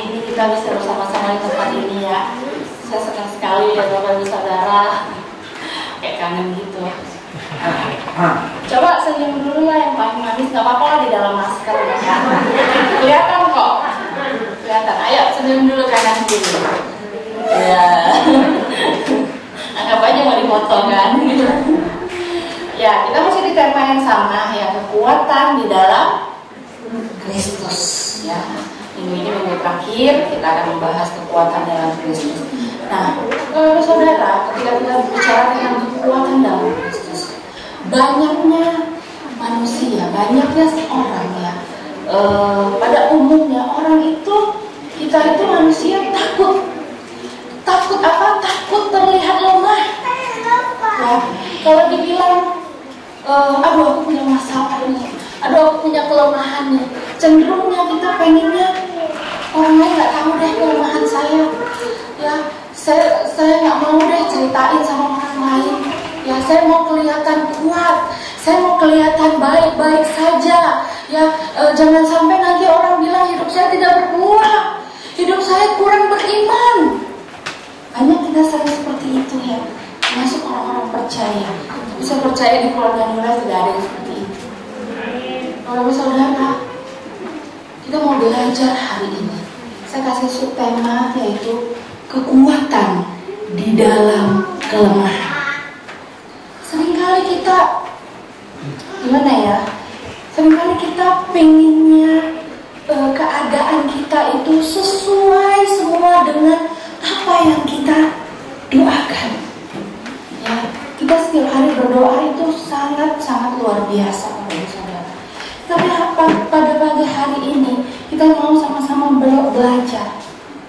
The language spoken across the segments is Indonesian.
ini kita bisa bersama-sama di tempat ini ya. Saya senang sekali ya Bapak Ibu Saudara. Kayak kangen gitu. Coba senyum dulu lah yang paling manis, nggak apa-apa lah di dalam masker ya kan. Kelihatan kok. Kelihatan. Ayo senyum dulu kanan kiri. Ya. Anggap aja mau dipotong kan gitu. Ya, kita masih di tema yang sama ya, kekuatan di dalam Kristus ya. Minggu ini minggu terakhir kita akan membahas kekuatan dalam Kristus. Nah, saudara, ketika kita bicara tentang kekuatan dalam Kristus, banyaknya manusia, banyaknya orang ya. Pada umumnya orang itu, kita itu manusia takut. Takut apa? Takut terlihat lemah. Ya, kalau dibilang, aduh aku punya masalah ini, aduh aku punya kelemahan nih, cenderungnya kita pengennya orang lain nggak tahu deh kelemahan saya. Ya, saya nggak mau deh ceritain sama orang lain. Ya, saya mau kelihatan kuat, saya mau kelihatan baik-baik saja. Ya, jangan sampai nanti orang bilang hidup saya tidak berbuah, hidup saya kurang beriman. Banyak kita sering seperti itu ya, termasuk orang-orang percaya. Tapi saya percaya di keluarga Nura tidak ada yang seperti itu. Bapak saudara, kita mau belajar hari ini. Saya kasih subtema yaitu kekuatan di dalam kelemahan. Seringkali kita gimana ya? Seringkali kita pengennya keadaan kita itu sesuai semua dengan apa yang kita doakan. Ya, kita setiap hari berdoa itu sangat-sangat luar biasa, Bapak Saudara. Tapi pada pagi hari ini kita mau sama-sama belajar.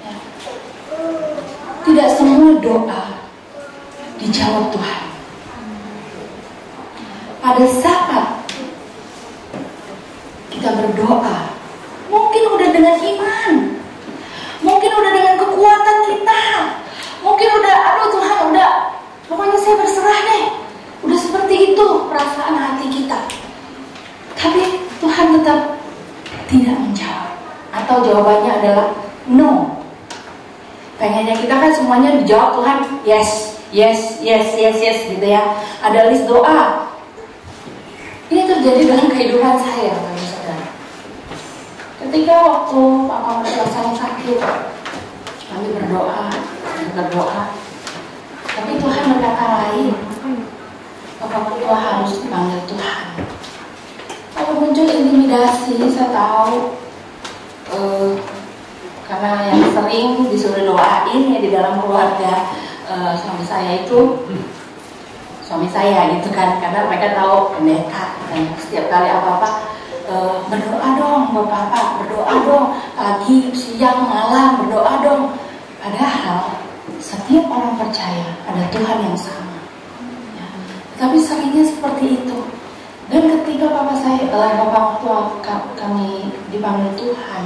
Ya. Tidak semua doa dijawab Tuhan. Pada saat kita berdoa, mungkin udah dengan iman, mungkin udah dengan kekuatan kita, mungkin udah, aduh Tuhan udah, pokoknya saya berserah deh, udah seperti itu perasaan hati kita. Tapi Tuhan tetap tidak menjawab, atau jawabannya adalah no. Pengennya kita kan semuanya dijawab Tuhan yes, yes, yes, yes, yes gitu ya. Ada list doa. Ini terjadi dalam kehidupan saya, Bapak Saudara. Ketika waktu Papa mertua saya sakit, kami berdoa, tapi Tuhan berkata lain. Papa mertua harus dipanggil Tuhan. Kalau muncul intimidasi, saya tahu, karena yang sering disuruh doain ya di dalam keluarga suami saya gitu kan, karena mereka tahu pendeta dan setiap kali apa-apa berdoa dong buat Papa, berdoa dong pagi, siang, malam, berdoa dong. Padahal setiap orang percaya ada Tuhan yang sama ya. Tapi seringnya seperti itu. Dan ketika Bapak waktu kami dipanggil Tuhan,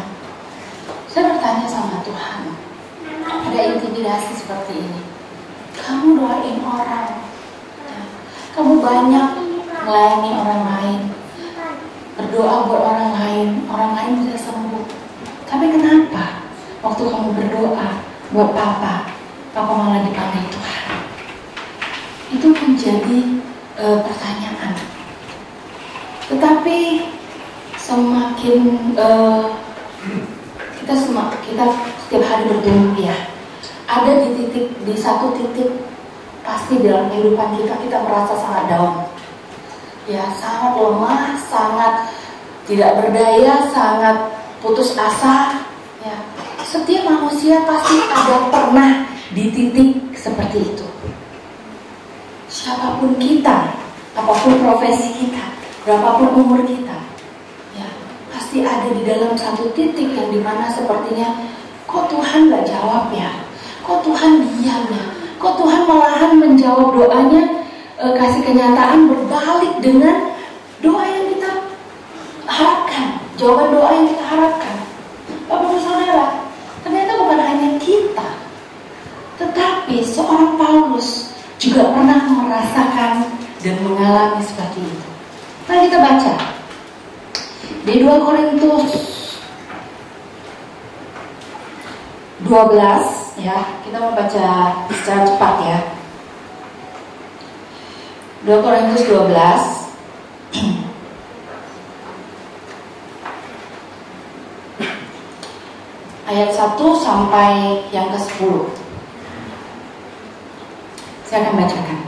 saya bertanya sama Tuhan, ada intimidasi seperti ini, kamu doain orang ya. Kamu banyak melayani orang lain, berdoa buat orang lain bisa sembuh. Tapi kenapa waktu kamu berdoa buat Papa malah dipanggil Tuhan? Itu menjadi pertanyaan. Tetapi semakin kita setiap hari bertumbuh ya, ada di satu titik pasti dalam kehidupan kita merasa sangat down. Ya, sangat lemah, sangat tidak berdaya, sangat putus asa. Ya, setiap manusia pasti ada pernah di titik seperti itu. Siapapun kita, apapun profesi kita, berapapun umur kita, ya, pasti ada di dalam satu titik yang dimana sepertinya, kok Tuhan gak jawab ya? Kok Tuhan diam ya? Kok Tuhan malahan menjawab doanya, kasih kenyataan berbalik dengan doa yang kita harapkan, jawaban doa yang kita harapkan. Bapak Saudara, ternyata bukan hanya kita, tetapi seorang Paulus juga pernah merasakan dan mengalami seperti itu. Mari kita baca di 2 Korintus 12 ya. Kita mau baca secara cepat ya. 2 Korintus 12 ayat 1 sampai yang ke-10. Saya akan bacakan.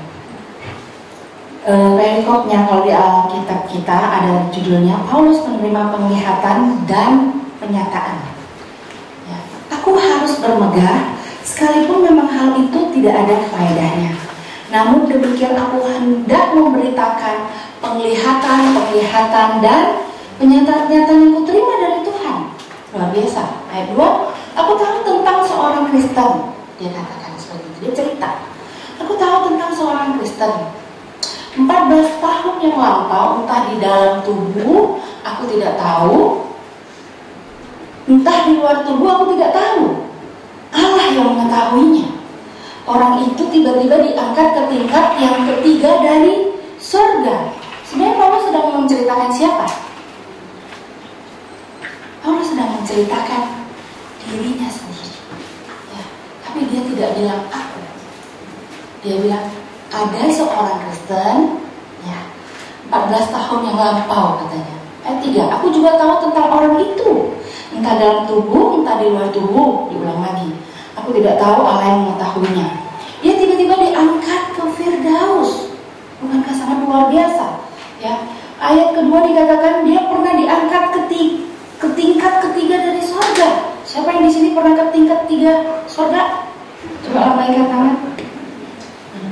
Perikopnya kalau di Alkitab kita ada judulnya Paulus menerima penglihatan dan penyataan. Ya, aku harus bermegah sekalipun memang hal itu tidak ada faedahnya. Namun demikian aku hendak memberitakan penglihatan dan penyataan-penyataan yang kuterima dari Tuhan. Luar biasa. Ayat 2, aku tahu tentang seorang Kristen. Dia katakan seperti itu, dia cerita. Aku tahu tentang seorang Kristen. 14 tahun yang lampau, entah di dalam tubuh, aku tidak tahu. Entah di luar tubuh, aku tidak tahu. Allah yang mengetahuinya. Orang itu tiba-tiba diangkat ke tingkat yang ketiga dari surga. Sebenarnya Paulus sedang menceritakan siapa? Paulus sedang menceritakan dirinya sendiri. Ya, tapi dia tidak bilang aku. Dia bilang ada seorang Kristen, ya, 14 tahun yang lampau katanya. Ayat 3, aku juga tahu tentang orang itu. Entah dalam tubuh, entah di luar tubuh. Diulang lagi, aku tidak tahu, Allah yang mengetahuinya. Dia tiba-tiba diangkat ke Firdaus. Bukankah sangat luar biasa? Ya. Ayat kedua dikatakan dia pernah diangkat ke tingkat ketiga dari surga. Siapa yang di sini pernah ke tingkat 3 surga? Coba lambaikan tangan.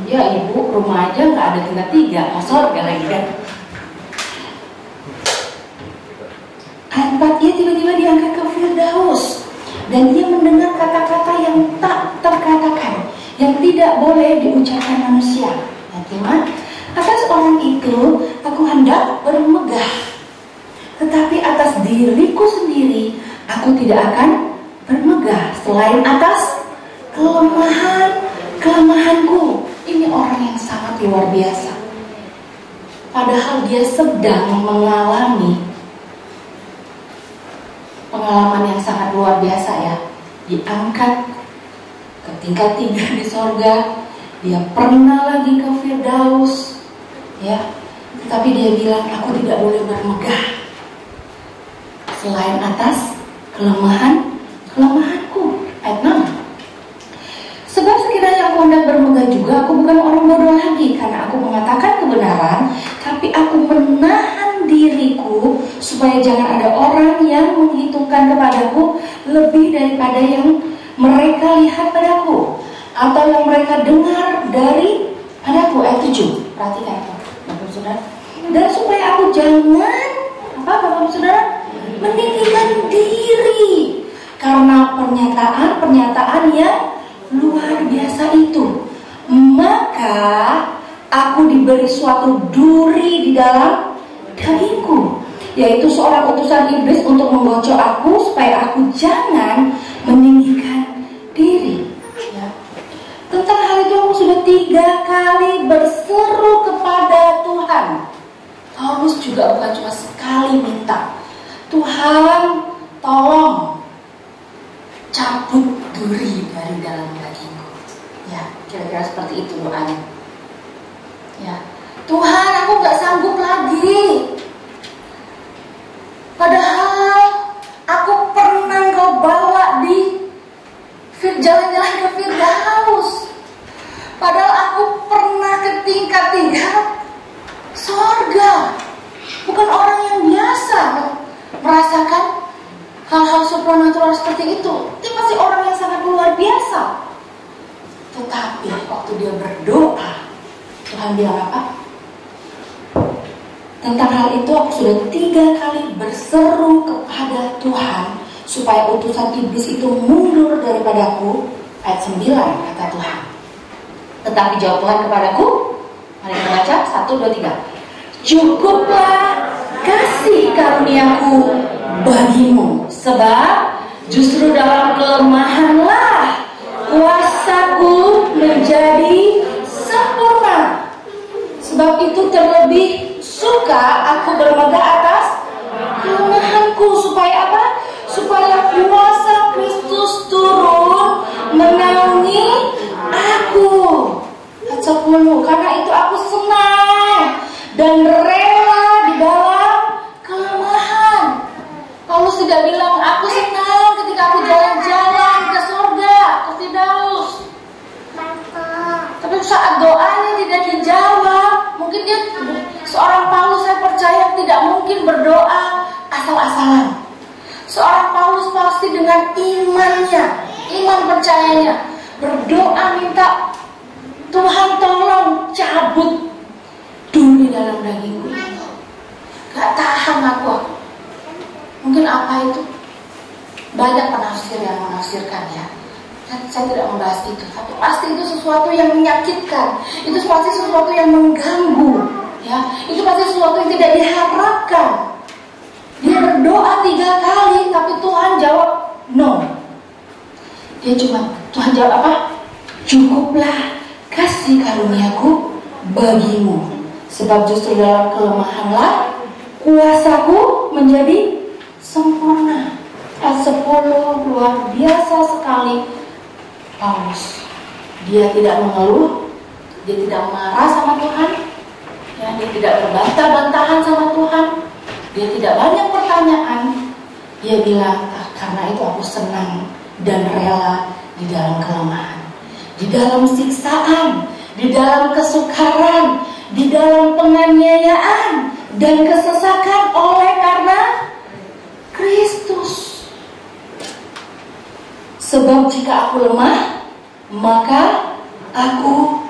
Ya ibu, rumah aja nggak ada tingkat 3, mau surga lagi kan? Ayat 4, dia tiba-tiba diangkat ke Firdaus. Dan dia mendengar kata-kata yang tak terkatakan, yang tidak boleh diucapkan manusia. Ayat 5, atas orang itu aku hendak bermegah, tetapi atas diriku sendiri aku tidak akan bermegah selain atas kelemahanku. Ini orang yang sangat luar biasa. Padahal dia sedang mengalami pengalaman yang sangat luar biasa ya. Diangkat ke tingkat 3 di sorga. Dia pernah lagi ke Firdaus ya. Tetapi dia bilang aku tidak boleh bermegah selain atas kelemahanku. Ayat 6, sebab sekiranya aku hendak bermegah juga, aku bukan orang bodoh lagi, karena aku mengatakan kebenaran, tapi aku menahan diriku supaya jangan ada orang yang menghitungkan kepadaku lebih daripada yang mereka lihat padaku atau yang mereka dengar dari padaku. Ayat 7, perhatikan Bapak Saudara. Dan supaya aku jangan Bapak Saudara meninggikan diri karena pernyataan yang luar biasa itu, maka aku diberi suatu duri di dalam dagingku, yaitu seorang utusan iblis untuk menggocok aku supaya aku jangan meninggikan diri. Ya. Tentang hal itu aku sudah 3 kali berseru kepada Tuhan. Paulus juga bukan cuma sekali minta, Tuhan tolong cabut duri dari dalam dagingku. Ya, kira-kira seperti itu doanya. Ya, Tuhan aku gak sanggup lagi. Padahal aku pernah Kau bawa di jalan-jalan ke Firdaus. Padahal aku pernah ke tingkat 3 sorga. Bukan orang yang biasa merasakan hal-hal supranatural seperti itu. Dia masih orang yang sangat luar biasa. Tetapi waktu dia berdoa, Tuhan bilang apa? Tentang hal itu aku sudah 3 kali berseru kepada Tuhan supaya utusan iblis itu mundur daripadaku. Ayat 9 kata Tuhan. Tetapi jawab Tuhan kepadaku, mari kita baca 1, 2, 3. Cukuplah kasih karuniaku bagimu, sebab justru dalam kelemahanlah kuasaku menjadi sempurna. Sebab itu terlebih suka aku bermegah atas kelemahanku, supaya apa? Supaya kuasa Kristus turun iman percayanya, berdoa minta Tuhan tolong cabut duri dalam dagingku. Gak tahan aku. Mungkin apa itu? Banyak penafsir yang menafsirkan ya. Saya tidak membahas itu, tapi pasti itu sesuatu yang menyakitkan. Itu pasti sesuatu yang mengganggu, ya. Itu pasti sesuatu yang tidak diharapkan. Dia berdoa 3 kali, tapi Tuhan jawab no. Tuhan jawab apa? Cukuplah kasih karuniaku bagimu, sebab justru dalam kelemahanlah kuasaku menjadi sempurna. Ayat 10 luar biasa sekali. Paulus, dia tidak mengeluh, dia tidak marah sama Tuhan, ya, dia tidak berbantah-bantahan sama Tuhan, dia tidak banyak pertanyaan. Dia bilang, karena itu aku senang dan rela di dalam kelemahan, di dalam siksaan, di dalam kesukaran, di dalam penganiayaan dan kesesakan oleh karena Kristus. Sebab jika aku lemah, maka aku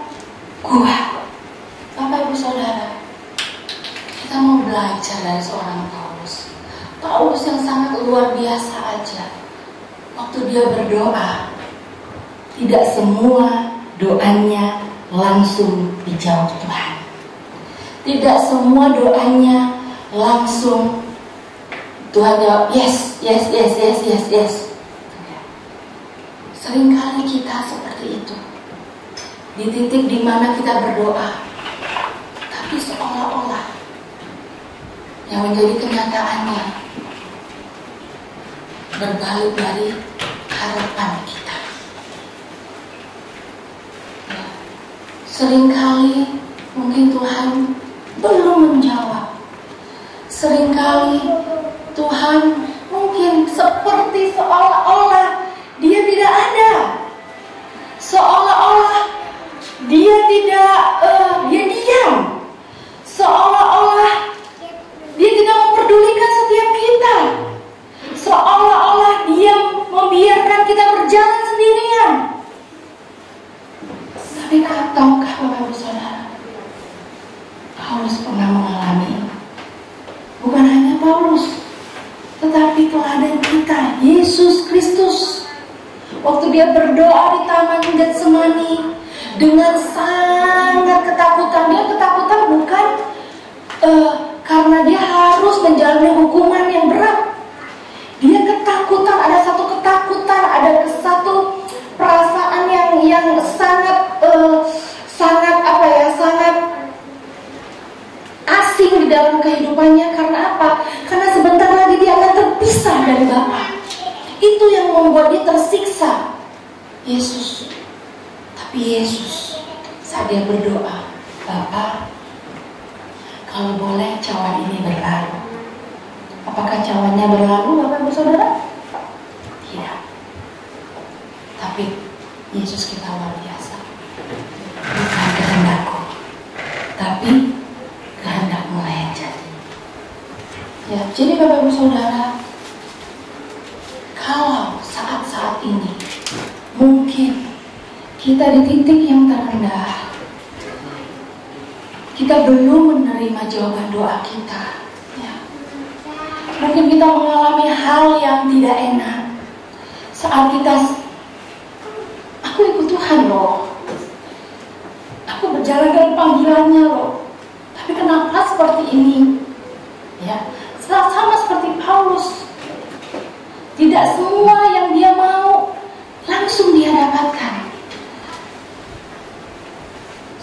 kuat. Bapak Ibu Saudara, kita mau belajar dari seorang Paulus. Paulus yang sangat luar biasa aja. Waktu dia berdoa, tidak semua doanya langsung dijawab Tuhan. Tidak semua doanya langsung Tuhan jawab yes. Seringkali kita seperti itu, di titik di mana kita berdoa, tapi seolah-olah yang menjadi kenyataannya berbalik dari harapan kita. Ya. Seringkali mungkin Tuhan belum menjawab. Seringkali Tuhan mungkin seperti seolah-olah Dia tidak ada, seolah-olah Dia tidak, dia diam, seolah-olah Dia tidak memperdulikan setiap kita, seolah-olah Dia membiarkan kita berjalan sendirian. Tapi tahukah Bapak Ibu Saudara, Paulus pernah mengalami, bukan hanya Paulus, tetapi teladan kita, Yesus Kristus. Waktu dia berdoa di Taman Getsemani dengan sangat ketakutan. Dia ketakutan bukan karena dia harus menjalani hukuman yang berat. Dia ketakutan, ada satu ketakutan, ada satu perasaan yang sangat sangat asing di dalam kehidupannya. Karena apa? Karena sebentar lagi dia akan terpisah dari Bapa. Itu yang membuat dia tersiksa. Tapi Yesus saat dia berdoa, Bapa, kalau boleh cawan ini berlalu. Apakah cawannya berlalu, Bapak Ibu Saudara? Tidak. Tapi Yesus kita luar biasa. Bukan kehendakku, tapi kehendakmu lah yang jadi. Ya, jadi Bapak Ibu Saudara, kalau saat-saat ini mungkin kita di titik yang terendah, kita belum menerima jawaban doa kita, ya. Mungkin kita mengalami hal yang tidak enak saat kita, aku ikut Tuhan loh, aku berjalan dalam panggilannya loh, tapi kenapa seperti ini? Ya, sama seperti Paulus. Tidak semua yang dia mau langsung dia dapatkan.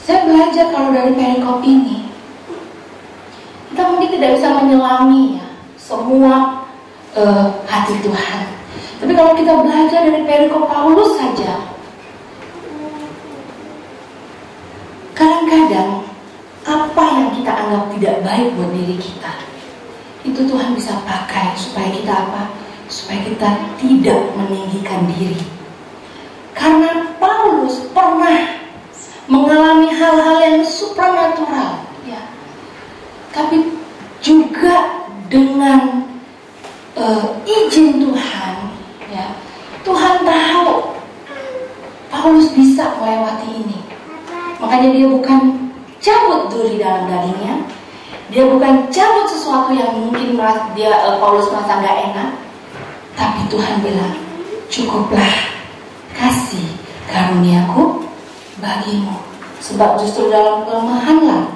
Saya belajar kalau dari perikop ini, kita mungkin tidak bisa menyelami ya semua hati Tuhan. Tapi kalau kita belajar dari perikop Paulus saja, kadang-kadang apa yang kita anggap tidak baik buat diri kita, itu Tuhan bisa pakai supaya kita apa? Supaya kita tidak meninggikan diri. Karena Paulus pernah mengalami hal-hal yang supranatural, ya. Tapi juga dengan izin Tuhan, ya. Tuhan tahu Paulus bisa melewati ini. Makanya dia bukan cabut duri dalam dagingnya, dia bukan cabut sesuatu yang mungkin Paulus merasa gak enak, tapi Tuhan bilang, cukuplah kasih karuniaku bagimu, sebab justru dalam kelemahanlah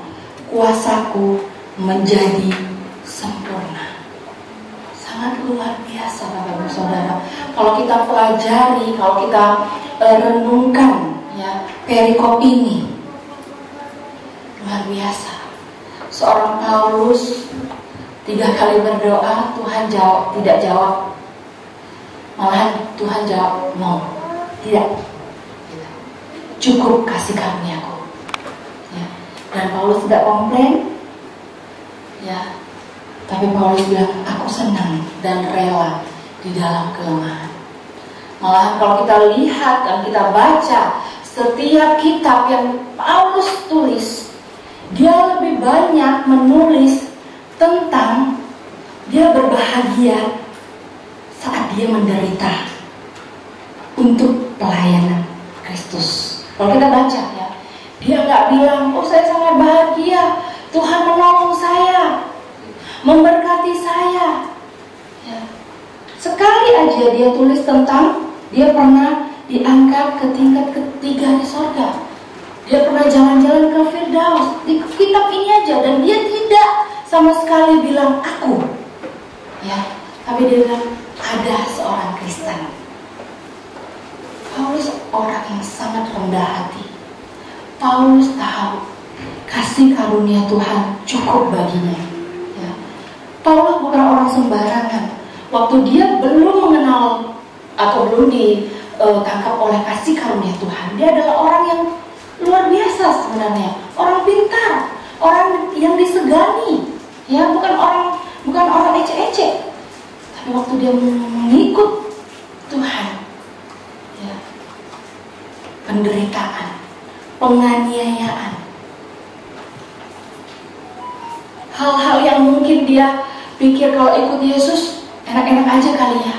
kuasaku menjadi sempurna. Sangat luar biasa Bapak Ibu Saudara. Kalau kita pelajari, kalau kita renungkan ya perikop ini, luar biasa. Seorang Paulus 3 kali berdoa, Tuhan tidak jawab. Malahan Tuhan jawab, no, tidak. Cukup kasih karuniaku. Ya. Dan Paulus tidak komplain. Ya. Tapi Paulus bilang, aku senang dan rela di dalam kelemahan. Malahan kalau kita lihat dan kita baca setiap kitab yang Paulus tulis, dia lebih banyak menulis tentang dia berbahagia saat dia menderita untuk pelayanan Kristus. Kalau kita baca ya, dia nggak bilang, oh saya sangat bahagia, Tuhan menolong saya, memberkati saya. Ya. Sekali aja dia tulis tentang dia pernah diangkat ke tingkat ketiga di sorga. Dia pernah jalan-jalan ke Firdaus. Di kitab ini aja, dan dia tidak sama sekali bilang aku. Ya, tapi dia bilang ada seorang Kristen. Paulus orang yang sangat rendah hati. Paulus tahu kasih karunia Tuhan cukup baginya. Ya. Paulus bukan orang sembarangan. Waktu dia belum mengenal atau belum ditangkap oleh kasih karunia Tuhan, dia adalah orang yang luar biasa sebenarnya, orang pintar, orang yang disegani, ya bukan orang ecek-ecek. Tapi waktu dia mengikut Tuhan, ya, penderitaan, penganiayaan, hal-hal yang mungkin dia pikir kalau ikut Yesus enak-enak aja kali ya,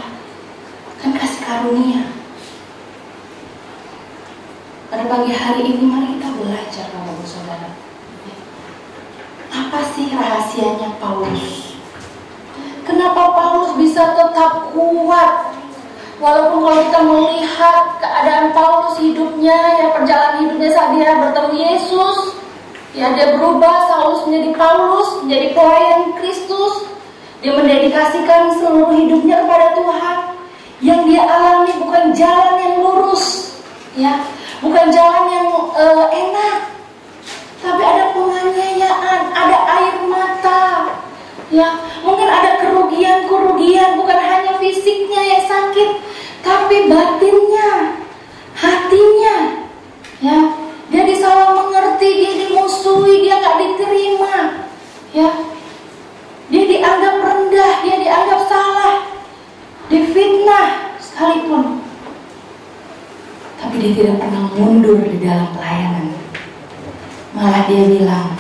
kan kasih karunia. Pada pagi hari ini mari kita belajar Bapak-Ibu Saudara. Apa sih rahasianya Paulus? Kenapa Paulus bisa tetap kuat? Walaupun kalau kita melihat keadaan Paulus hidupnya, ya perjalanan hidupnya saat dia bertemu Yesus, ya dia berubah, Saulus menjadi Paulus, menjadi pelayan Kristus. Dia mendedikasikan seluruh hidupnya kepada Tuhan. Yang dia alami bukan jalan yang lurus, ya. Bukan jalan yang enak, tapi ada penganiayaan, ada air mata, ya mungkin ada kerugian, bukan hanya fisiknya yang sakit, tapi batinnya, hatinya, ya dia disalah mengerti, dia dimusuhi, dia nggak diterima, ya dia dianggap rendah, dia dianggap salah, difitnah sekalipun. Tapi dia tidak pernah mundur di dalam pelayanan. Malah dia bilang,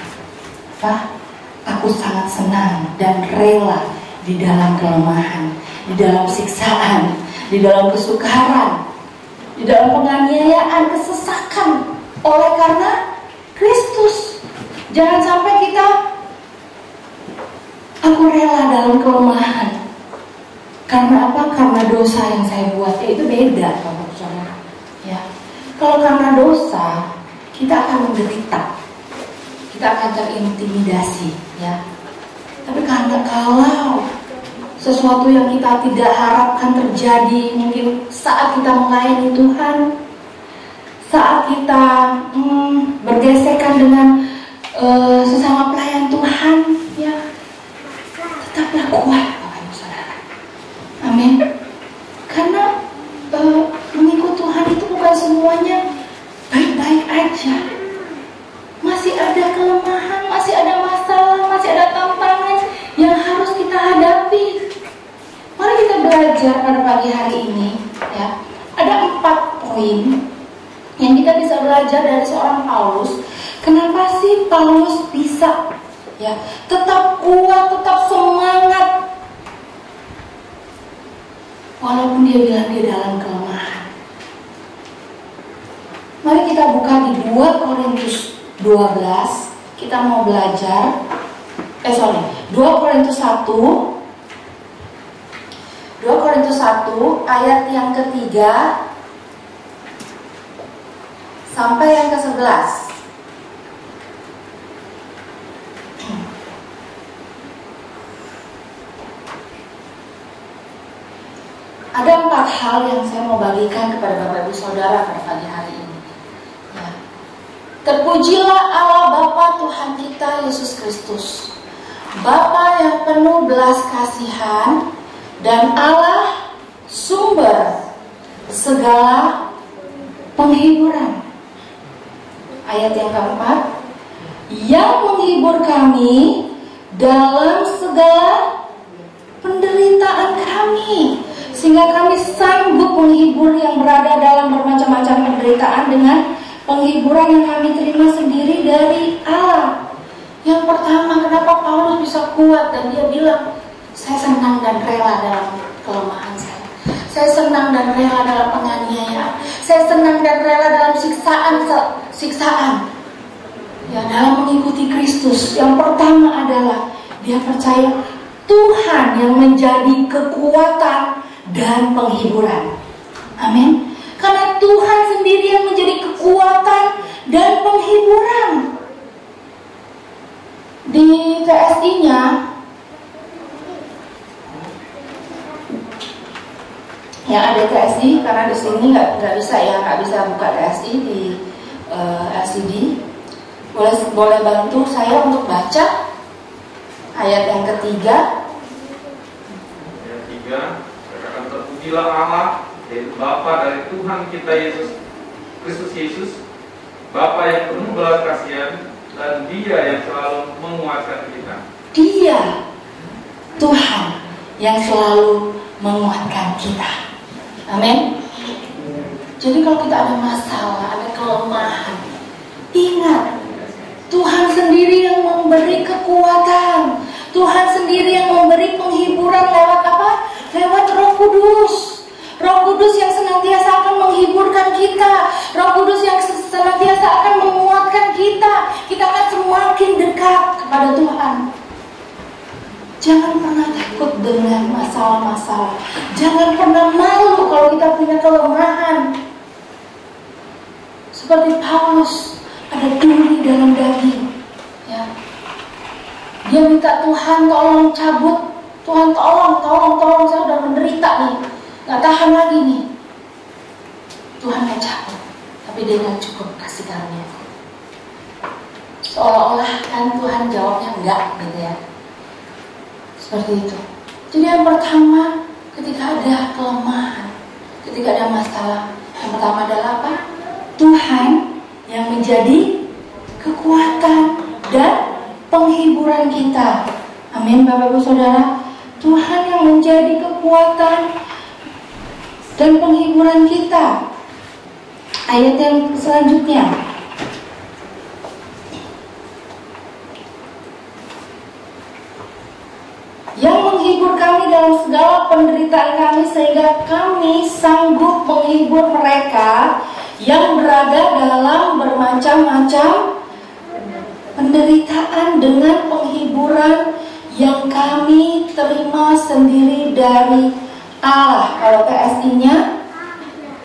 Pak, aku sangat senang dan rela di dalam kelemahan, di dalam siksaan, di dalam kesukaran, di dalam penganiayaan, kesesakan, oleh karena Kristus. Jangan sampai kita, aku rela dalam kelemahan. Karena apa? Karena dosa yang saya buat. Itu beda, Bapak Saudara. Ya, kalau karena dosa kita akan menderita, kita akan terintimidasi, ya. Tapi karena kalau sesuatu yang kita tidak harapkan terjadi, mungkin saat kita melayani Tuhan, saat kita bergesekan dengan sesama pelayan Tuhan, ya, tetaplah kuat, Bapak Ibu Saudara. Amin. Karena mengikut Tuhan itu bukan semuanya baik-baik aja. Masih ada kelemahan, masih ada masalah, masih ada tantangan yang harus kita hadapi. Mari kita belajar pada pagi hari ini, ya. Ada 4 poin yang kita bisa belajar dari seorang Paulus. Kenapa sih Paulus bisa, ya, tetap kuat, tetap semangat, walaupun dia bilang dia dalam kelemahan. Mari kita buka di 2 Korintus 12. Kita mau belajar 2 Korintus 1. 2 Korintus 1 ayat yang ketiga sampai yang ke-11. Ada 4 hal yang saya mau bagikan kepada Bapak Ibu Saudara pada pagi hari ini. Ya. Terpujilah Allah Bapa Tuhan kita Yesus Kristus, Bapa yang penuh belas kasihan dan Allah sumber segala penghiburan. Ayat yang keempat, yang menghibur kami dalam segala penderitaan kami, sehingga kami sanggup menghibur yang berada dalam bermacam-macam penderitaan dengan penghiburan yang kami terima sendiri dari Allah. Yang pertama, kenapa Paulus bisa kuat dan dia bilang, saya senang dan rela dalam kelemahan saya. Saya senang dan rela dalam penganiayaan. Saya senang dan rela dalam siksaan. Ya, dalam mengikuti Kristus. Yang pertama adalah dia percaya Tuhan yang menjadi kekuatan dan penghiburan. Amin. Karena Tuhan sendiri yang menjadi kekuatan dan penghiburan. Di TSI-nya yang ada TSI, karena di sini nggak bisa buka TSI di LCD. Boleh bantu saya untuk baca ayat yang ketiga. Ayat 3, katakan terpujilah Allah, yaitu Bapa dari Tuhan kita Kristus Yesus, Bapa yang penuh belas kasihan dan Dia yang selalu menguatkan kita. Dia Tuhan yang selalu menguatkan kita. Amin. Jadi kalau kita ada masalah, ada kelemahan, ingat Tuhan sendiri yang memberi kekuatan. Tuhan sendiri yang memberi penghiburan lewat apa? Lewat Roh Kudus. Roh Kudus yang senantiasa akan menghiburkan kita. Roh Kudus yang senantiasa akan menguatkan kita. Kita akan semakin dekat kepada Tuhan. Jangan pernah takut dengan masalah-masalah. Jangan pernah malu kalau kita punya kelemahan. Seperti Paulus, ada duri dalam daging. Ya. Dia minta Tuhan tolong cabut. Tuhan tolong, saya udah menderita nih. Gak tahan lagi nih. Tuhan mau cabut, tapi dia gak cukup kasih karunia. Seolah-olah kan Tuhan jawabnya enggak gitu ya. Seperti itu. Jadi yang pertama, ketika ada kelemahan, ketika ada masalah, yang pertama adalah apa? Tuhan yang menjadi kekuatan dan penghiburan kita. Amin, Bapak Ibu Saudara. Tuhan yang menjadi kekuatan dan penghiburan kita. Ayat yang selanjutnya, yang menghibur kami dalam segala penderitaan kami, sehingga kami sanggup menghibur mereka yang berada dalam bermacam-macam penderitaan dengan penghiburan yang kami terima sendiri dari Allah. Kalau TSI-nya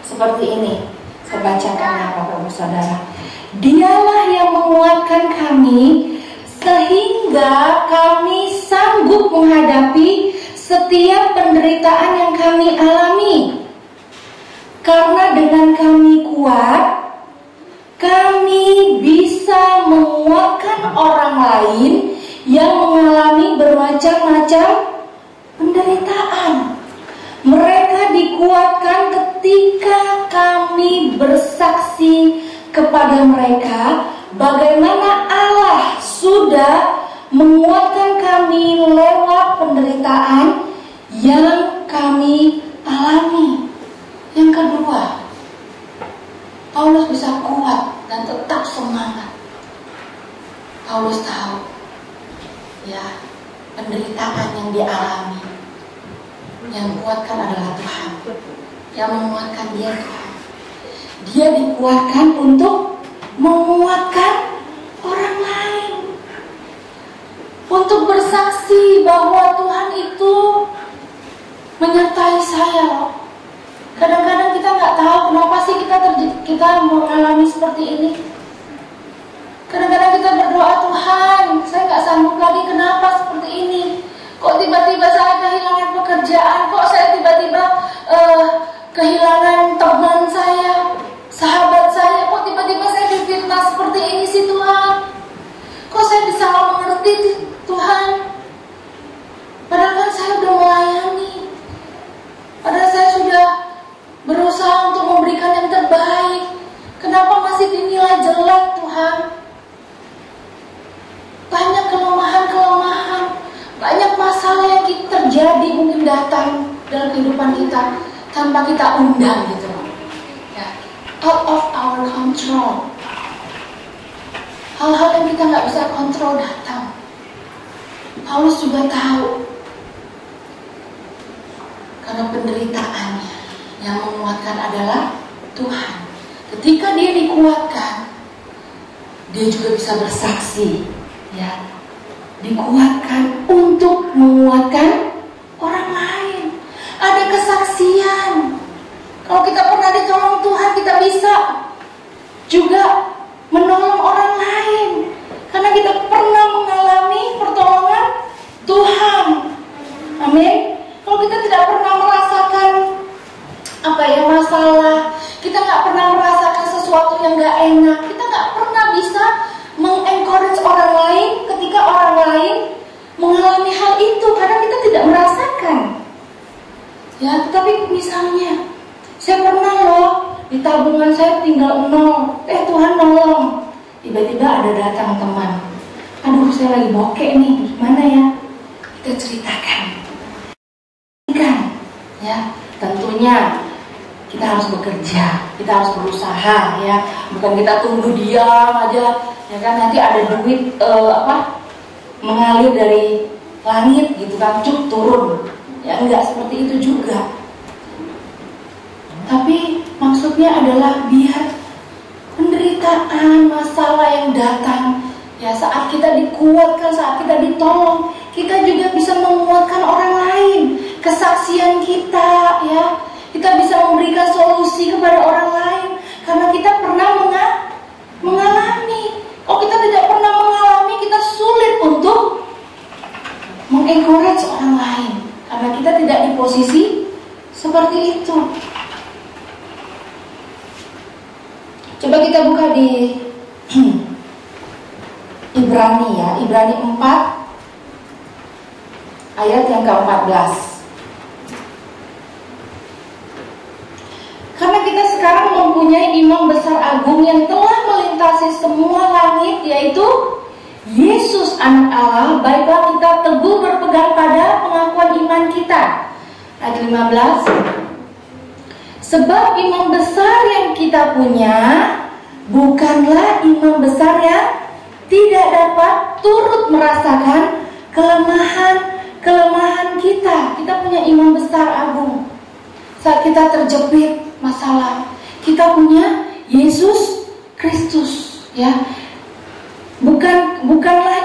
seperti ini, saya bacakan ya Bapak Ibu Saudara. Dialah yang menguatkan kami sehingga kami sanggup menghadapi setiap penderitaan yang kami alami. Karena dengan kami kuat, kami bisa menguatkan orang lain yang mengalami bermacam-macam penderitaan. Mereka dikuatkan ketika kami bersaksi kepada mereka bagaimana Allah sudah menguatkan kami lewat penderitaan yang kami alami. Yang kedua, Paulus bisa kuat dan tetap semangat. Paulus tahu, ya, penderitaan yang dialami, yang kuatkan adalah Tuhan. Yang menguatkan dia Tuhan. Dia dikuatkan untuk menguatkan orang lain, untuk bersaksi bahwa Tuhan itu menyertai saya. Kadang-kadang kita nggak tahu kenapa sih kita mengalami seperti ini. Kadang-kadang kita berdoa, Tuhan, saya nggak sanggup lagi, kenapa seperti ini? Kok tiba-tiba saya kehilangan pekerjaan? Kok saya tiba-tiba kehilangan teman saya, sahabat saya? Kok tiba-tiba saya difitnah seperti ini sih Tuhan? Kok saya bisa mengerti Tuhan? Padahal kan saya sudah melayani, padahal saya sudah berusaha untuk memberikan yang terbaik. Kenapa masih dinilai jelek Tuhan? Banyak kelemahan-kelemahan, banyak masalah yang terjadi mungkin datang dalam kehidupan kita tanpa kita undang gitu, ya, out of our control. Hal-hal yang kita nggak bisa kontrol datang. Paulus juga tahu, karena penderitaannya yang menguatkan adalah Tuhan. Ketika dia dikuatkan, dia juga bisa bersaksi, ya, dikuatkan untuk menguatkan orang lain. Ada kesaksian. Kalau kita pernah ditolong Tuhan, kita bisa juga menolong orang lain, karena kita pernah mengalami pertolongan Tuhan. Amin. Kalau kita tidak pernah merasakan masalah, kita nggak pernah merasakan sesuatu yang nggak enak, kita nggak pernah bisa mengencourage orang lain ketika orang lain mengalami hal itu, karena kita tidak merasakan. Ya, tapi misalnya saya pernah loh, di tabungan saya tinggal 0, Tuhan nolong. Tiba-tiba ada datang teman, aduh saya lagi bokek nih, gimana ya? Kita ceritakan. Ya, tentunya kita harus bekerja, kita harus berusaha, ya, bukan kita tunggu diam aja, ya kan, nanti ada duit mengalir dari langit gitu kan, cuk turun, ya enggak seperti itu juga. Tapi maksudnya adalah biar penderitaan, masalah yang datang, ya, saat kita dikuatkan, saat kita ditolong, kita juga bisa menguatkan orang lain. Kesaksian kita, ya, kita bisa memberikan solusi kepada orang lain karena kita pernah mengalami. Kalau kita tidak pernah mengalami, kita sulit untuk mengencourage orang lain karena kita tidak di posisi seperti itu. Coba kita buka di Ibrani, ya, Ibrani 4 ayat yang ke-14. Karena kita sekarang mempunyai imam besar agung yang telah melintasi semua langit, yaitu Yesus Anak Allah, baiklah kita teguh berpegang pada pengakuan iman kita. Ayat 15. Sebab imam besar yang kita punya bukanlah imam besar yang tidak dapat turut merasakan kelemahan kita. Kita punya imam besar agung. Saat kita terjepit masalah, kita punya Yesus Kristus, ya. Bukanlah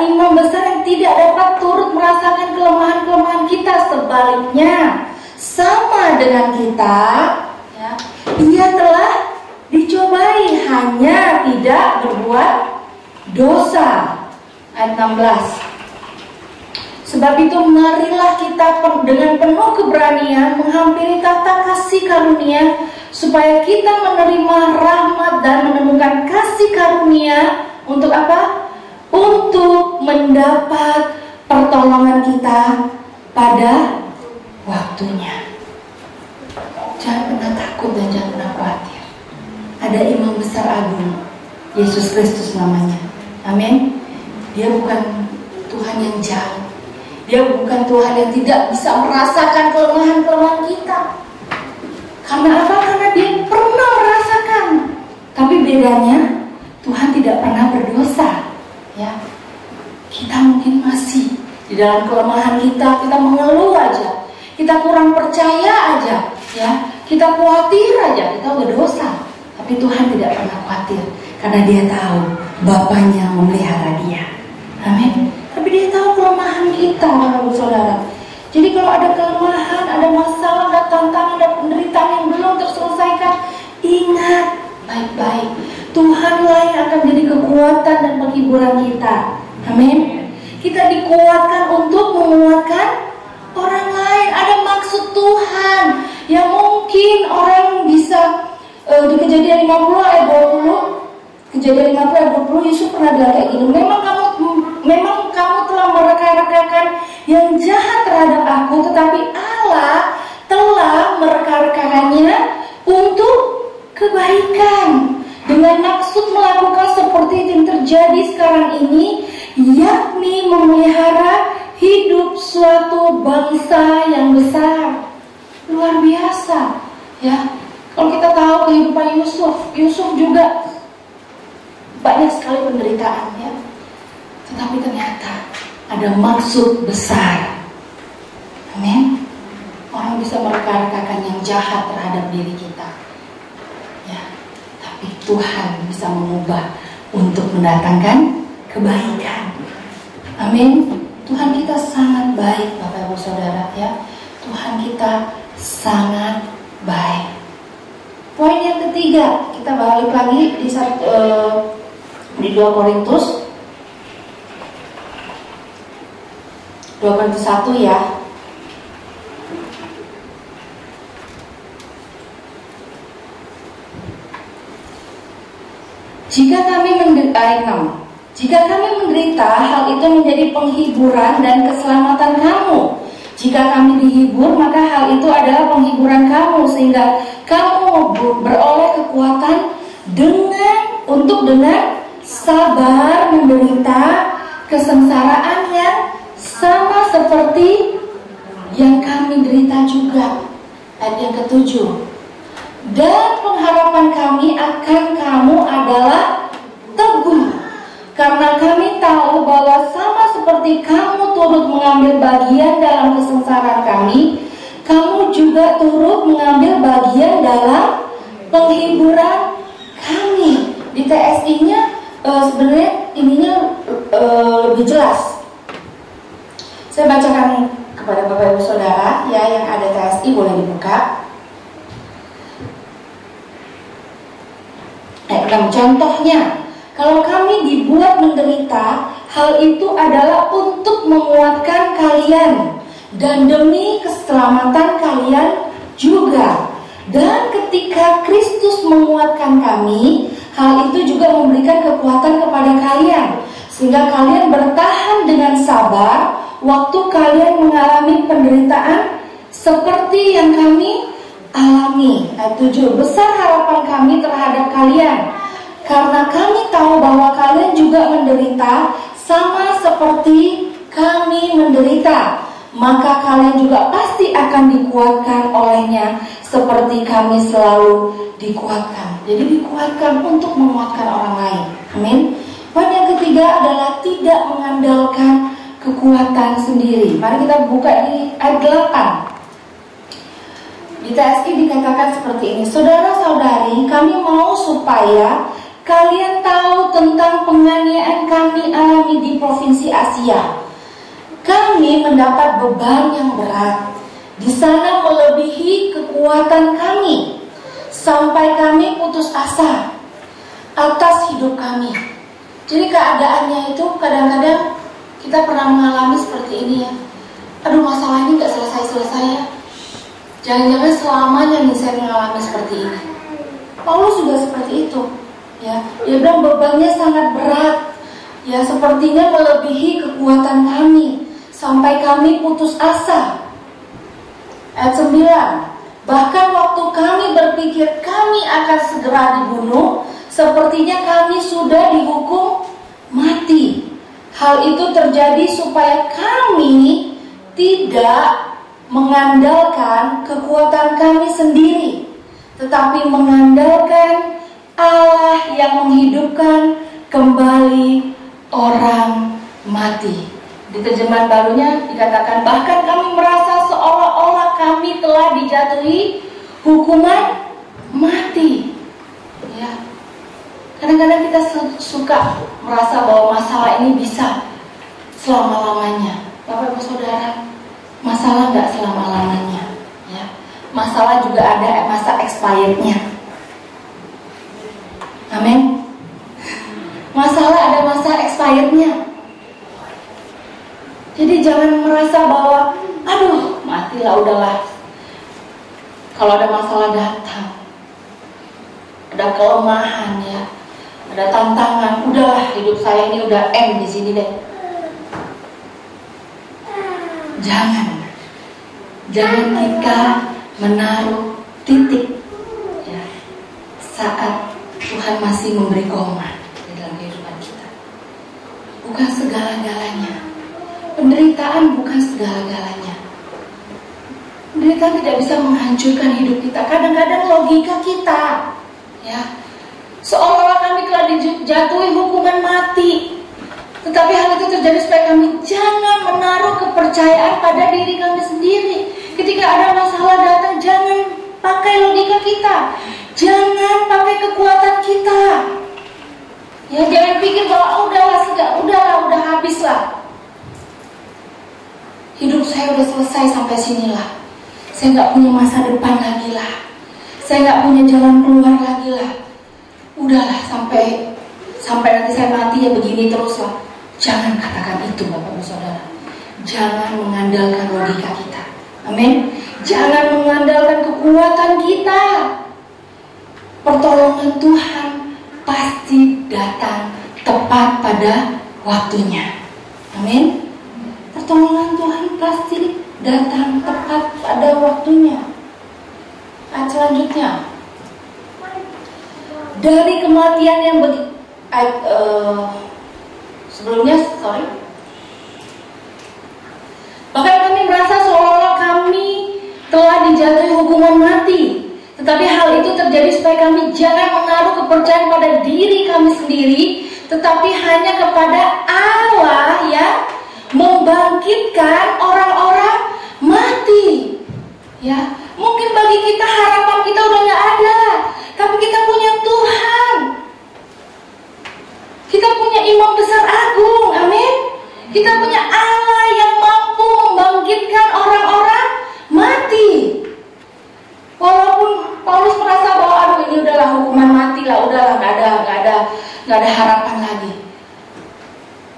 imam besar yang tidak dapat turut merasakan kelemahan-kelemahan kita. Sebaliknya, sama dengan kita, ya, Ia telah dicobai, hanya tidak berbuat dosa. Ayat 16. Sebab itu marilah kita dengan penuh keberanian menghampiri tahta kasih karunia, supaya kita menerima rahmat dan menemukan kasih karunia untuk apa? Untuk mendapat pertolongan kita pada waktunya. Jangan pernah takut dan jangan pernah khawatir. Ada imam besar agung, Yesus Kristus namanya. Amin. Dia bukan Tuhan yang jauh. Dia bukan Tuhan yang tidak bisa merasakan kelemahan-kelemahan kita. Karena apa? Karena dia pernah merasakan. Tapi bedanya, Tuhan tidak pernah berdosa, ya. Kita mungkin masih di dalam kelemahan kita mengeluh aja, kita kurang percaya aja, ya. Kita khawatir aja, kita berdosa. Tapi Tuhan tidak pernah khawatir, karena Dia tahu Bapaknya memelihara dia. Amin. Tapi Dia tahu kelemahan kita, saudara. Jadi kalau ada kelemahan, ada masalah, ada tantangan, ada penderitaan yang belum terselesaikan, ingat baik-baik, Tuhanlah yang akan jadi kekuatan dan penghiburan kita. Amin. Kita dikuatkan untuk menguatkan orang lain. Ada maksud Tuhan yang mungkin orang bisa di Kejadian 50 ayat 20, Kejadian 50 ayat 20, Yusuf pernah bilang kayak gini, memang kamu telah mereka-rekakan yang jahat terhadap aku, tetapi Allah telah mereka-rekakannya untuk kebaikan, dengan maksud melakukan seperti yang terjadi sekarang ini, yakni memelihara hidup suatu bangsa yang besar. Luar biasa, ya. Kalau kita tahu kehidupan Yusuf juga banyak sekali penderitaan, ya. Tetapi ternyata ada maksud besar. Amin. Orang bisa mereka-rekakan yang jahat terhadap diri kita, ya. Tapi Tuhan bisa mengubah untuk mendatangkan kebaikan. Amin. Tuhan kita sangat baik, Bapak Ibu Saudara, ya. Tuhan kita sangat baik. Poin yang ketiga, kita balik lagi di 2 Korintus 1 ya. Jika kami menderita, hal itu menjadi penghiburan dan keselamatan kamu. Jika kami dihibur, maka hal itu adalah penghiburan kamu, sehingga kamu beroleh kekuatan dengan sabar menderita kesengsaraan yang sama seperti yang kami derita juga. Ayat yang ke-7. Dan pengharapan kami akan kamu adalah teguh, karena kami tahu bahwa sama seperti kamu turut mengambil bagian dalam kesengsaraan kami, kamu juga turut mengambil bagian dalam penghiburan kami. Di TSI-nya sebenarnya ininya lebih jelas. Saya bacakan kepada Bapak Ibu Saudara, ya, yang ada TSI boleh dibuka. Contohnya, kalau kami dibuat menderita, hal itu adalah untuk menguatkan kalian dan demi keselamatan kalian juga. Dan ketika Kristus menguatkan kami, hal itu juga memberikan kekuatan kepada kalian, sehingga kalian bertahan dengan sabar waktu kalian mengalami penderitaan seperti yang kami alami. Ayat 7. Besar harapan kami terhadap kalian, karena kami tahu bahwa kalian juga menderita sama seperti kami menderita, maka kalian juga pasti akan dikuatkan olehnya seperti kami selalu dikuatkan. Jadi dikuatkan untuk menguatkan orang lain. Amin. Poin yang ketiga adalah tidak mengandalkan kekuatan sendiri. Mari kita buka di ayat 8. Di TSI dikatakan seperti ini. Saudara-saudari, kami mau supaya kalian tahu tentang penganiayaan kami alami di provinsi Asia. Kami mendapat beban yang berat. Di sana melebihi kekuatan kami, sampai kami putus asa atas hidup kami. Jadi keadaannya itu kadang-kadang kita pernah mengalami seperti ini, ya. Aduh, masalah ini gak selesai-selesai, ya. Jangan-jangan selamanya nih saya mengalami seperti ini. Paulus juga seperti itu, ya. Dia bilang bebannya sangat berat, ya, sepertinya melebihi kekuatan kami, sampai kami putus asa. Ayat 9. Bahkan waktu kami berpikir kami akan segera dibunuh, sepertinya kami sudah dihukum mati. Hal itu terjadi supaya kami tidak mengandalkan kekuatan kami sendiri, tetapi mengandalkan Allah yang menghidupkan kembali orang mati. Di terjemahan barunya dikatakan, bahkan kami merasa seolah-olah kami telah dijatuhi hukuman mati. Ya. Kadang-kadang kita suka merasa bahwa masalah ini bisa selama-lamanya. Bapak Ibu Saudara, masalah nggak selama-lamanya. Ya. Masalah juga ada masa expirednya. Amin. Masalah ada masa expirednya. Jadi jangan merasa bahwa aduh matilah udahlah. Kalau ada masalah datang, ada kelemahan ya, ada tantangan, udahlah hidup saya ini udah end di sini deh. Jangan kita menaruh titik ya, saat Tuhan masih memberi koma di dalam kehidupan kita. Bukan segala-galanya. Penderitaan bukan segala-galanya. Penderitaan tidak bisa menghancurkan hidup kita. Kadang-kadang logika kita ya, seolah-olah kami telah dijatuhi hukuman mati. Tetapi hal itu terjadi supaya kami jangan menaruh kepercayaan pada diri kami sendiri. Ketika ada masalah datang, jangan pakai logika kita, jangan pakai kekuatan kita. Ya, jangan pikir bahwa udah habislah. Hidup saya udah selesai sampai sinilah. Saya nggak punya masa depan lagi lah. Saya nggak punya jalan keluar lagi lah. Udahlah sampai nanti saya mati ya begini terus lah. Jangan katakan itu Bapak Ibu Saudara. Jangan mengandalkan logika kita. Amin. Jangan mengandalkan kekuatan kita. Pertolongan Tuhan pasti datang tepat pada waktunya. Amin. Pertolongan Tuhan pasti datang tepat pada waktunya. Ayat selanjutnya, dari kematian yang bahkan kami merasa seolah-olah kami telah dijatuhi hukuman mati. Tetapi hal itu terjadi supaya kami jangan menaruh kepercayaan pada diri kami sendiri, tetapi hanya kepada Allah yang membangkitkan orang-orang mati. Ya, mungkin bagi kita harapan kita udah nggak ada, tapi kita punya Tuhan. Kita punya Imam Besar Agung, amin. Kita punya Allah yang mampu membangkitkan orang-orang mati. Walaupun Paulus merasa bahwa aduh ini udahlah hukuman mati lah, udahlah nggak ada harapan lagi.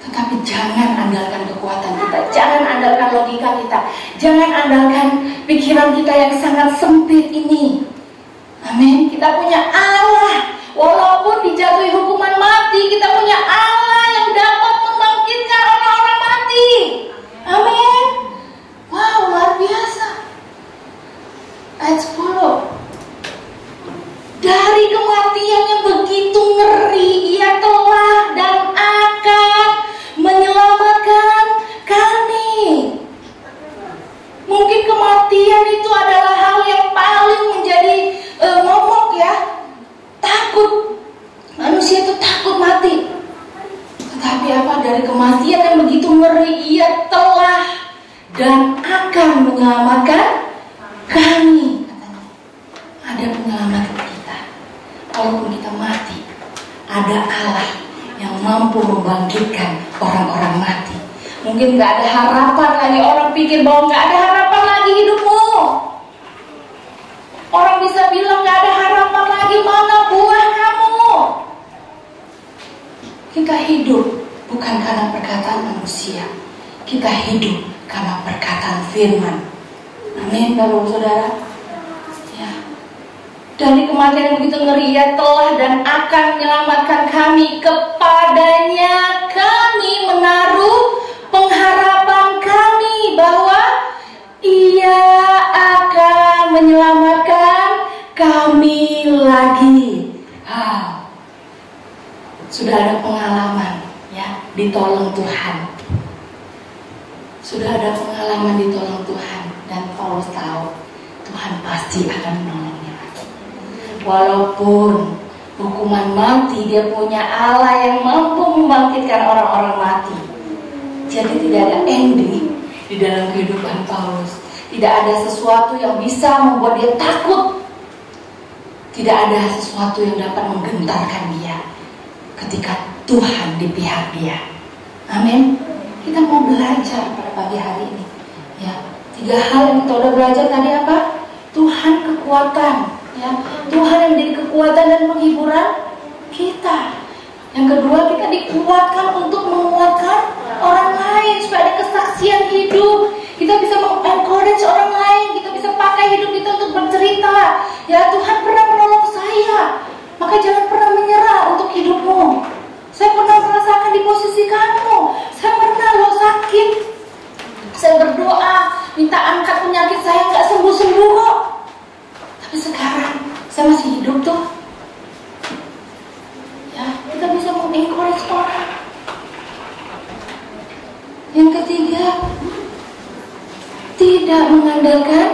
Tetapi jangan andalkan kekuatan kita, jangan andalkan logika kita, jangan andalkan pikiran kita yang sangat sempit ini. Amin. Kita punya Allah, walaupun dijatuhi hukuman mati, kita punya Allah yang dapat membangkitkan orang-orang mati. Amin. Wow, luar biasa. Ayat 10. Dari kematian yang begitu ngeri, Ia telah dan akan menyelamatkan kami. Mungkin kematian itu adalah hal yang paling menjadi momok ya. Takut. Manusia itu takut mati. Tetapi apa, dari kematian yang begitu ngeri, Ia telah dan akan menyelamatkan kami. Katanya, ada penyelamat kita. Walaupun kita mati, ada Allah yang mampu membangkitkan orang-orang mati. Mungkin gak ada harapan lagi. Orang pikir bahwa gak ada harapan lagi hidupmu. Orang bisa bilang gak ada harapan lagi, mana buah kamu. Kita hidup bukan karena perkataan manusia. Kita hidup karena perkataan firman. Amin, Bapak Saudara. Ya. Dari kematian yang begitu ngeri, Ia telah dan akan menyelamatkan kami. Kepadanya kami menaruh pengharapan kami bahwa Ia akan menyelamatkan kami lagi. Sudah ada pengalaman ya, ditolong Tuhan. Sudah ada pengalaman ditolong Tuhan. Dan Paulus tahu Tuhan pasti akan menolongnya lagi. Walaupun hukuman mati, dia punya Allah yang mampu membangkitkan orang-orang mati. Jadi tidak ada ending di dalam kehidupan Paulus. Tidak ada sesuatu yang bisa membuat dia takut Tidak ada sesuatu yang dapat menggentarkan dia ketika Tuhan di pihak dia. Amin. Kita mau belajar pada pagi hari ini. Ya, 3 hal yang kita udah belajar tadi apa? Tuhan kekuatan. Ya, Tuhan yang menjadi kekuatan dan penghiburan kita. Yang kedua, kita dikuatkan untuk menguatkan orang lain supaya ada kesaksian hidup. Kita bisa mengencourage orang lain. Kita bisa pakai hidup kita untuk bercerita. Ya, Tuhan pernah menolong saya, maka jangan pernah menyerah untuk hidupmu. Saya pernah merasakan di posisi kamu. Saya pernah loh sakit. Saya berdoa, minta angkat penyakit saya, nggak sembuh-sembuh kok. Tapi sekarang saya masih hidup tuh. Ya, kita bisa mengencourage orang. Yang ketiga, tidak mengandalkan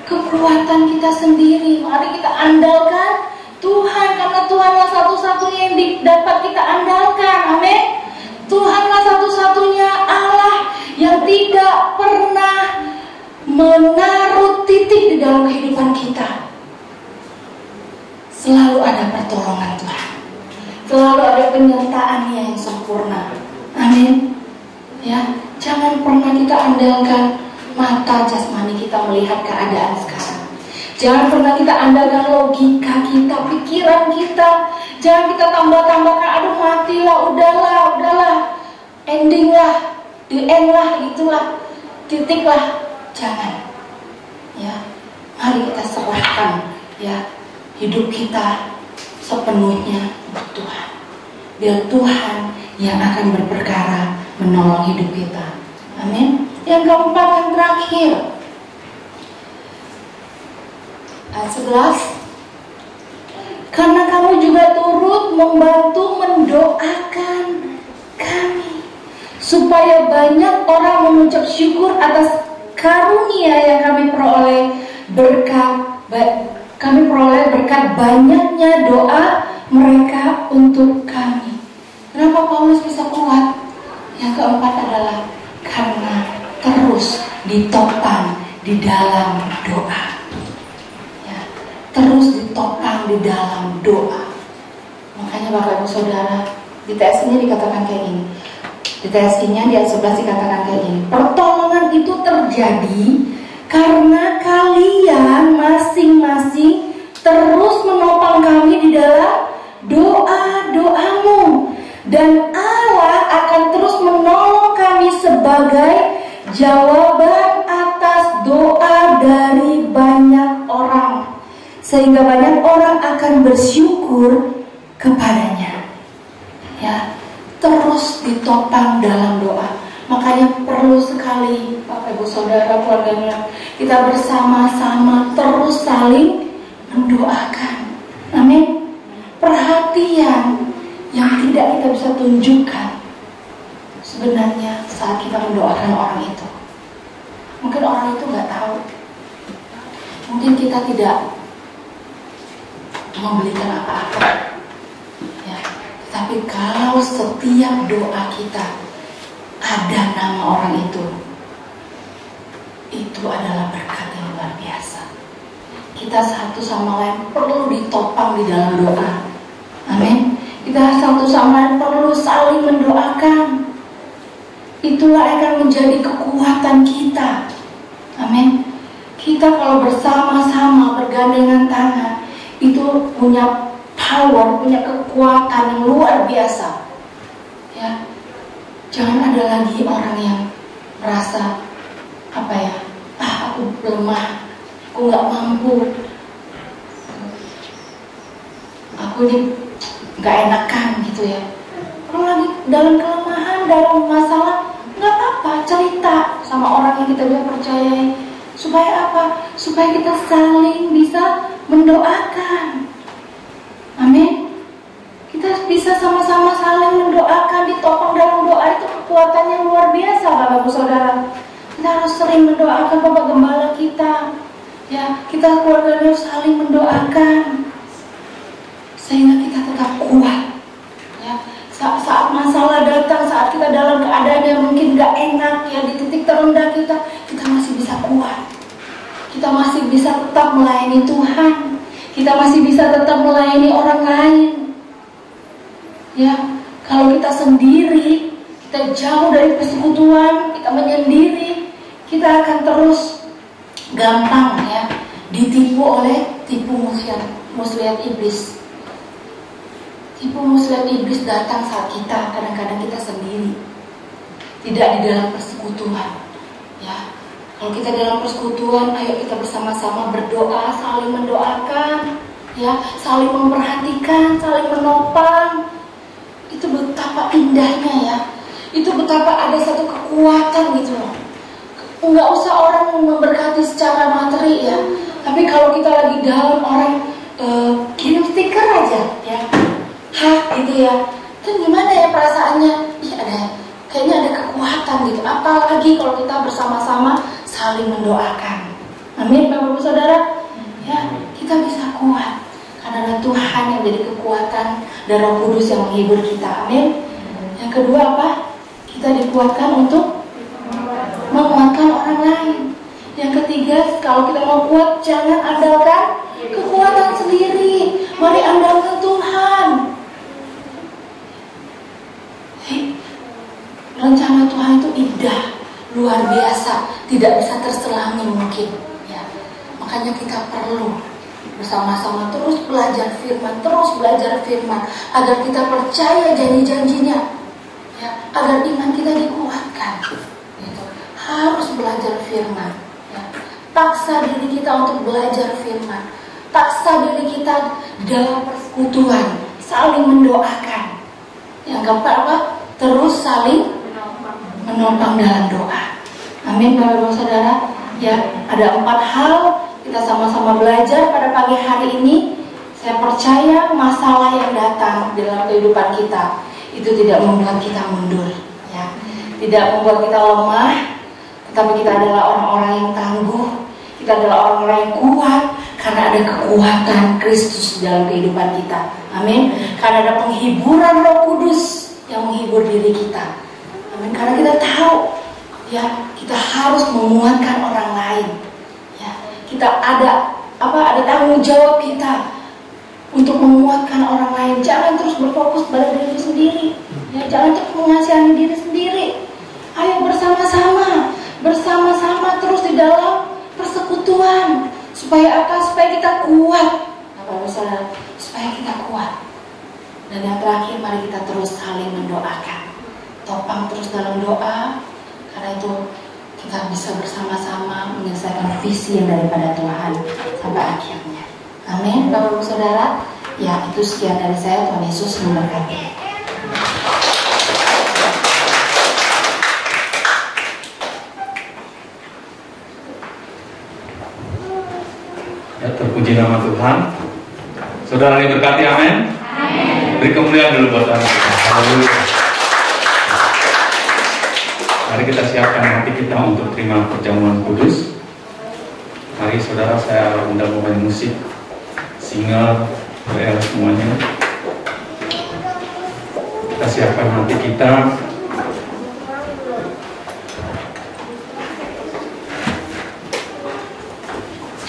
kekuatan kita sendiri. Mari kita andalkan Tuhan, karena Tuhanlah satu-satunya yang dapat kita andalkan. Amin. Tuhanlah satu-satunya Allah yang tidak pernah menaruh titik di dalam kehidupan kita. Selalu ada pertolongan Tuhan, selalu ada penyertaan-Nya yang sempurna. Amin. Ya, jangan pernah kita andalkan mata jasmani kita melihat keadaan sekarang. Jangan pernah kita andalkan logika kita, pikiran kita. Jangan kita tambah-tambahkan, aduh matilah, udahlah, ending lah, the end lah, itulah, titik lah. Jangan. Ya, mari kita serahkan ya hidup kita sepenuhnya untuk Tuhan. Biar Tuhan yang akan berperkara menolong hidup kita. Amin. Yang keempat, yang terakhir, ayat 11. Karena kamu juga turut membantu mendoakan kami, supaya banyak orang mengucap syukur atas karunia yang kami peroleh berkat banyaknya doa mereka untuk kami. Kenapa Paulus bisa kuat? Yang keempat adalah karena terus ditopang di dalam doa. Terus ditopang di dalam doa. Makanya Bapak Ibu Saudara, di TSI-nya dikatakan kayak gini. Di TSI-nya di ayat 11 dikatakan kayak gini. Pertolongan itu terjadi karena kalian masing-masing terus menopang kami di dalam doa-doamu. Dan Allah akan terus menolong kami sebagai jawaban atas doa dari banyak orang, sehingga banyak orang akan bersyukur kepadanya. Ya, terus ditopang dalam doa. Makanya perlu sekali Bapak Ibu Saudara, keluarganya, kita bersama-sama terus saling mendoakan. Amin. Perhatian yang tidak kita bisa tunjukkan sebenarnya saat kita mendoakan orang itu. Mungkin orang itu nggak tahu. Mungkin kita tidak membelikan apa-apa, ya. Tapi kalau setiap doa kita ada nama orang itu adalah berkat yang luar biasa. Kita satu sama lain perlu ditopang di dalam doa. Amin. Kita satu sama lain perlu saling mendoakan. Itulah akan menjadi kekuatan kita. Amin. Kita kalau bersama-sama bergandengan tangan, itu punya power, punya kekuatan yang luar biasa. Ya, jangan ada lagi orang yang merasa aku lemah, aku nggak mampu, aku ini nggak enakan gitu ya. Kalau lagi dalam kelemahan, dalam masalah, nggak apa-apa, cerita sama orang yang kita bisa percayai. Supaya apa? Supaya kita saling bisa mendoakan. Amin. Kita bisa sama-sama saling mendoakan, ditopang dalam doa. Itu kekuatan yang luar biasa, Bapak Ibu Saudara. Kita harus sering mendoakan Bapak Gembala kita. Ya, kita keluarganya saling mendoakan sehingga kita tetap kuat. Ya, saat masalah datang, saat kita dalam keadaan yang mungkin gak enak, ya di titik terendah kita masih bisa kuat. Kita masih bisa tetap melayani Tuhan. kita masih bisa tetap melayani orang lain. Ya, kalau kita sendiri, kita jauh dari persekutuan, kita menyendiri, kita akan terus gampang ya ditipu oleh tipu muslihat iblis. Tipu muslihat iblis datang saat kita kadang-kadang kita sendiri, tidak di dalam persekutuan. Ya, kalau kita dalam persekutuan, ayo kita bersama-sama berdoa, saling mendoakan, ya, saling memperhatikan, saling menopang. Itu betapa indahnya ya. Itu betapa ada satu kekuatan gitu loh. Enggak usah orang memberkati secara materi ya, tapi kalau kita lagi down, orang kirim stiker aja ya, gitu ya, kan gimana ya perasaannya? Iya, kayaknya ada kekuatan gitu. Apalagi kalau kita bersama-sama saling mendoakan. Amin, Bapak Ibu Saudara. Ya, kita bisa kuat karena ada Tuhan yang jadi kekuatan dan Roh Kudus yang menghibur kita. Amin. Yang kedua apa? Kita dikuatkan untuk menguatkan orang lain. Yang ketiga, kalau kita mau kuat, jangan andalkan kekuatan sendiri. Mari andalkan Tuhan. Rencana Tuhan itu indah, luar biasa, tidak bisa terselangi mungkin. Ya, makanya kita perlu bersama-sama terus belajar firman, agar kita percaya janji-janjinya, ya, agar iman kita dikuatkan. Gitu. Harus belajar firman. Ya. Paksa diri kita untuk belajar firman. Paksa diri kita dalam persekutuan, saling mendoakan. Yang keempat apa? Terus saling menopang dalam doa. Amin, Bapak Ibu Saudara. Ya, ada 4 hal kita sama-sama belajar pada pagi hari ini. Saya percaya masalah yang datang dalam kehidupan kita itu tidak membuat kita mundur, ya, tidak membuat kita lemah, tetapi kita adalah orang-orang yang tangguh. Kita adalah orang-orang yang kuat karena ada kekuatan Kristus dalam kehidupan kita. Amin. Karena ada penghiburan Roh Kudus yang menghibur diri kita. Amin. Karena kita tahu, ya, kita harus menguatkan orang lain. Ya, kita ada tanggung jawab kita untuk menguatkan orang lain. Jangan terus berfokus pada diri sendiri. Ya, jangan terus mengasihani diri sendiri. Ayo bersama-sama terus di dalam persekutuan. Supaya apa? Supaya kita kuat. Supaya kita kuat. Dan yang terakhir, mari kita terus saling mendoakan. Topang terus dalam doa, karena itu kita bisa bersama-sama menyelesaikan visi yang daripada Tuhan sampai akhirnya. Amin, Bapak Ibu Saudara. Ya, itu sekian dari saya. Tuhan Yesus memberkati. Ya, terpuji nama Tuhan. Saudara diberkati, amin. Beri kemuliaan dulu buat Tuhan. Haleluya. Mari kita siapkan hati kita untuk terima perjamuan kudus. Mari saudara, saya undang pemain musik, singer, WL semuanya. Kita siapkan hati kita.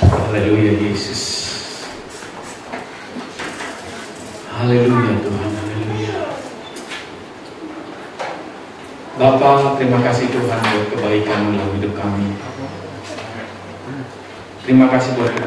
Haleluya Yesus. Haleluya Tuhan. Bapa, terima kasih Tuhan buat kebaikan dalam hidup kami. Terima kasih buat